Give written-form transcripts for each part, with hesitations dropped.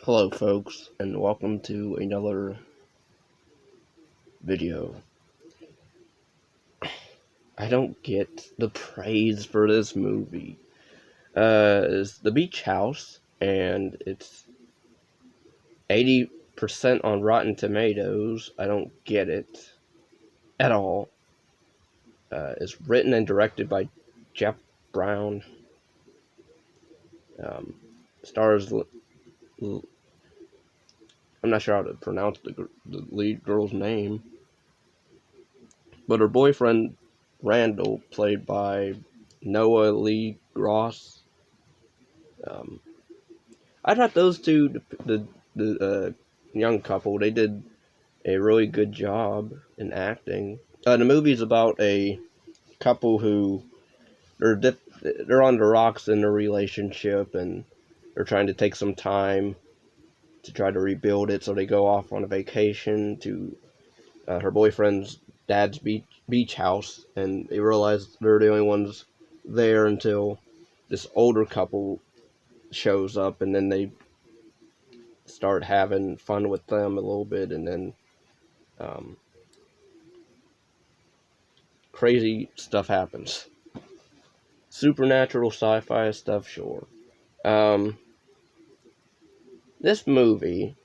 Hello folks, and welcome to another video. I don't get the praise for this movie. It's The Beach House, and it's 80% on Rotten Tomatoes. I don't get it at all. It's written and directed by Jeff Brown. Stars... I'm not sure how to pronounce the lead girl's name. But her boyfriend, Randall, played by Noah Lee Gros. I thought those two, the young couple, they did a really good job in acting. The movie's about a couple who they're on the rocks in their relationship, and they're trying to take some time to try to rebuild it. So they go off on a vacation to her boyfriend's dad's beach house, and they realize they're the only ones there until this older couple shows up, and then they start having fun with them a little bit, and then crazy stuff happens. Supernatural sci-fi stuff, sure. This movie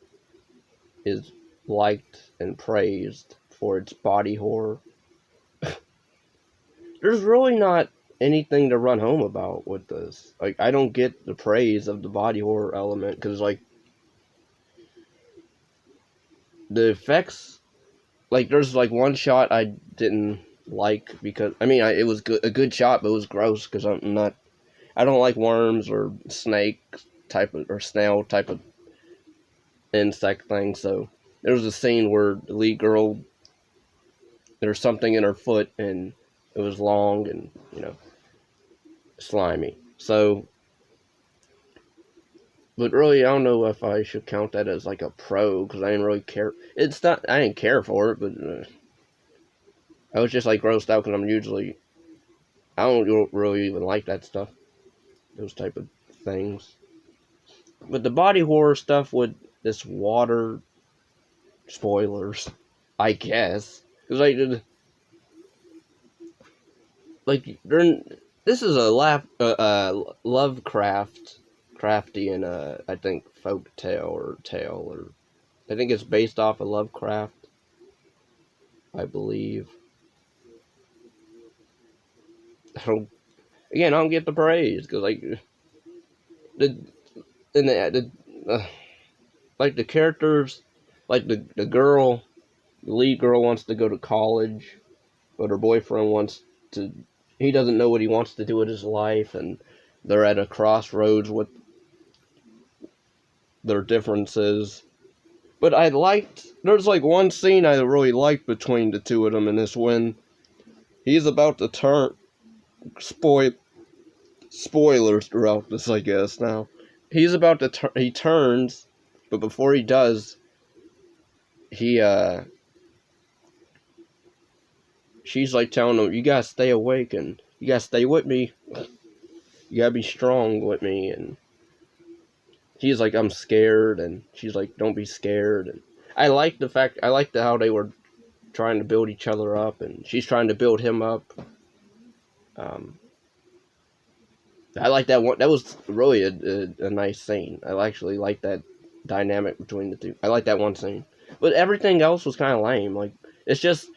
is liked and praised for its body horror. There's really not anything to run home about with this. Like, I don't get the praise of the body horror element, because, like, the effects, like, there's, like, one shot I didn't like, because, I mean, it was a good shot, but it was gross, because I don't like worms or snake type of, or snail type of insect thing, so there was a scene where the lead girl, there's something in her foot, and it was long and, slimy. So, but really, I don't know if I should count that as like a pro, because I didn't really care. I didn't care for it, but I was just like grossed out, because I don't really even like that stuff, those type of things. But the body horror stuff with this water, spoilers, I guess, because this is a Lovecraft and I think folk tale or I think it's based off of Lovecraft, I believe. I don't get the praise, because the characters, like the lead girl wants to go to college, but her boyfriend he doesn't know what he wants to do with his life, and they're at a crossroads with their differences. But there's like one scene I really liked between the two of them, and it's when he's about to turn, spoilers throughout this, I guess, now. He's about to he turns, but before he does, she's like telling him, you gotta stay awake, and you gotta stay with me. You gotta be strong with me, and he's like, I'm scared, and she's like, don't be scared. And I liked how they were trying to build each other up, and she's trying to build him up. I like that one. That was really a nice scene. I actually like that dynamic between the two. I like that one scene. But everything else was kind of lame. Like, it's just,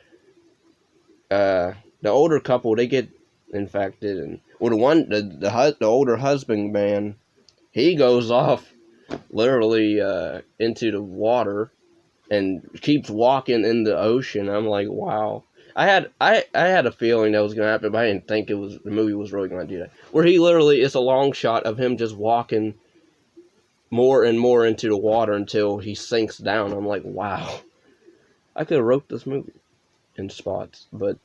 the older couple, they get infected, and the older husband man, he goes off literally into the water and keeps walking in the ocean. I'm like, wow. I had a feeling that was gonna happen, but I didn't think the movie was really gonna do that. Where he literally, it's a long shot of him just walking more and more into the water until he sinks down. I'm like, wow. I could have wrote this movie in spots, but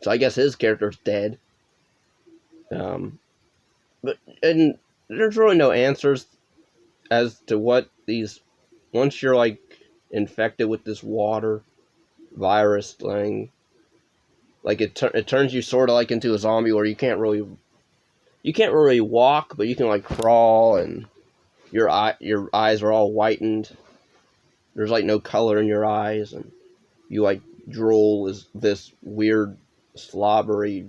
so I guess his character's dead. And there's really no answers as to what once you're like infected with this water virus thing, like it turns you sort of like into a zombie, where you can't really walk, but you can like crawl, and your eyes are all whitened. There's like no color in your eyes, and you like drool is this weird slobbery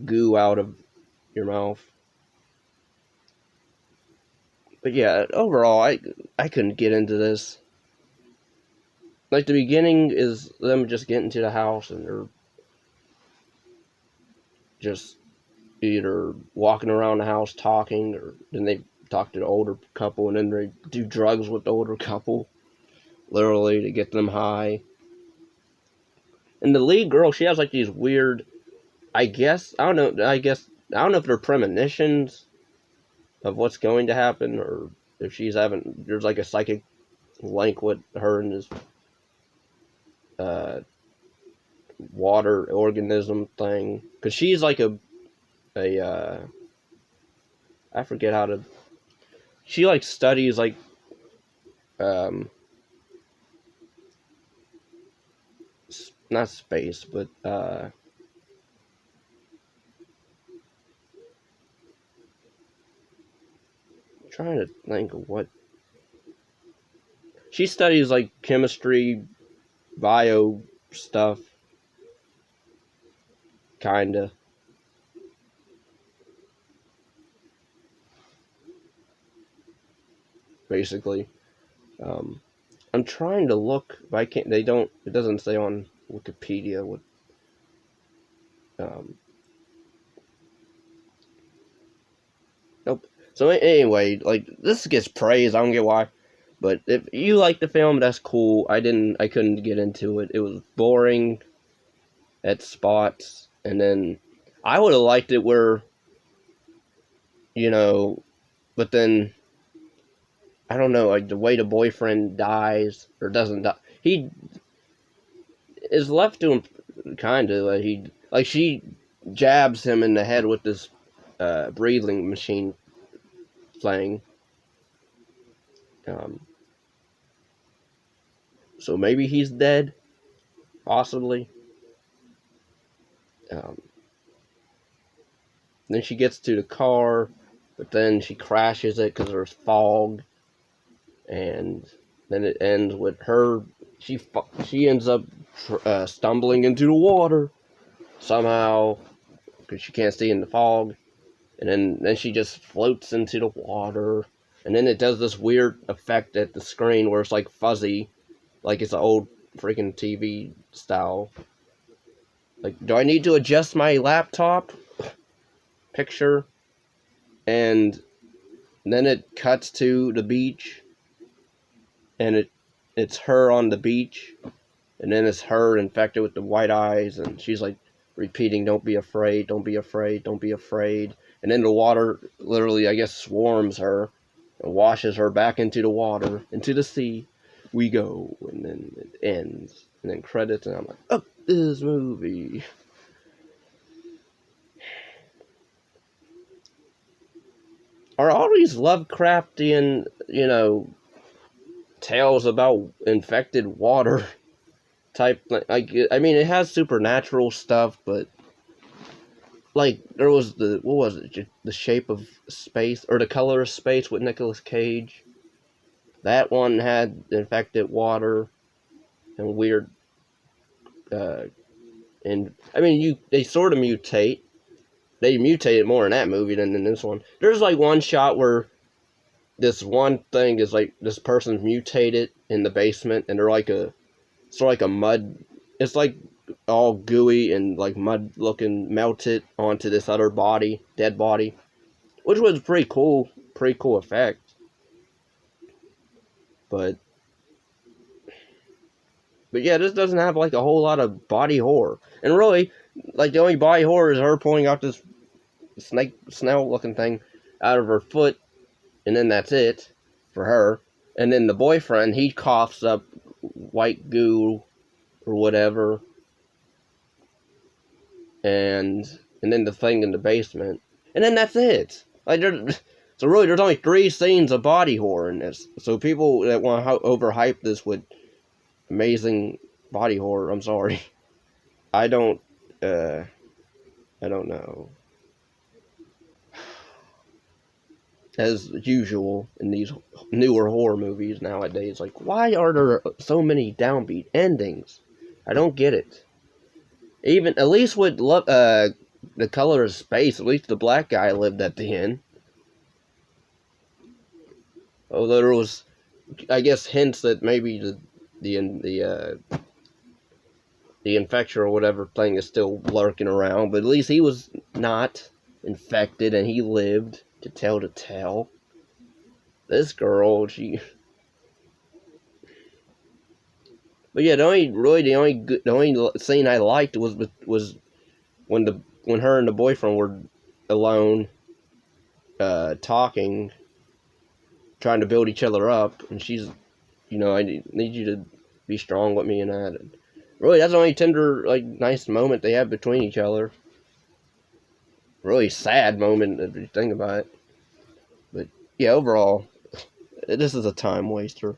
goo out of your mouth. But yeah, overall, I couldn't get into this. Like the beginning is them just getting to the house and they're just either walking around the house talking, or then they talk to the older couple, and then they do drugs with the older couple, literally to get them high. And the lead girl, she has like these weird, I don't know if they're premonitions of what's going to happen, or if she's having, there's like a psychic link with her and this uh, water organism thing, because she's like a I forget how to. She like studies like um, not space, but I'm trying to think of what she studies, like chemistry, bio stuff, kinda. Basically, um, I'm trying to look, but I can't. They don't. It doesn't say on Wikipedia what. Um, nope. So anyway, like this gets praised. I don't get why, but if you like the film, that's cool. I didn't. I couldn't get into it. It was boring at spots, and then I would have liked it where, you know, but then I don't know, like the way the boyfriend dies or doesn't die. He is left to him kind of like she jabs him in the head with this breathing machine thing. Um, so maybe he's dead, possibly. Um, then she gets to the car, but then she crashes it because there's fog, and then it ends with her. She ends up stumbling into the water somehow because she can't see in the fog, and then she just floats into the water, and then it does this weird effect at the screen where it's like fuzzy, like it's an old freaking TV style. Like, do I need to adjust my laptop picture? And then it cuts to the beach, and it's her on the beach, and then it's her infected with the white eyes, and she's like repeating, "Don't be afraid, don't be afraid, don't be afraid." And then the water literally, I guess, swarms her and washes her back into the water, into the sea. We go, and then it ends, and then credits, and I'm like, "Oh, this movie." Are all these Lovecraftian, tales about infected water type? Like, I mean, it has supernatural stuff, but like there was what was it? The Shape of Space or The Color of Space with Nicolas Cage. That one had infected water and weird. Uh, and I mean, they sort of mutate. They mutated more in that movie than in this one. There's like one shot where this one thing is like this person's mutated in the basement, and they're like sort of like a mud. It's like all gooey and like mud looking, melted onto this other body, dead body, which was pretty cool effect. But yeah, this doesn't have like a whole lot of body horror, and really, like the only body horror is her pulling out this snail looking thing out of her foot, and then that's it for her. And then the boyfriend, he coughs up white goo or whatever, and then the thing in the basement, and then that's it. Like so really, there's only 3 scenes of body horror in this. So people that want to overhype this with amazing body horror, I'm sorry. I don't, uh, I don't know. as usual in these newer horror movies nowadays. Like, why are there so many downbeat endings? I don't get it. Even at least with the color of space, at least the black guy lived at the end. Although there was, I guess, hints that maybe the infection or whatever thing is still lurking around, but at least he was not infected and he lived to tell the tale. This girl, but yeah, the only scene I liked was when her and the boyfriend were alone, talking, trying to build each other up, and she's, I need you to be strong with me and that. And really, that's the only tender, like, nice moment they have between each other. Really sad moment if you think about it. But yeah, overall, this is a time waster.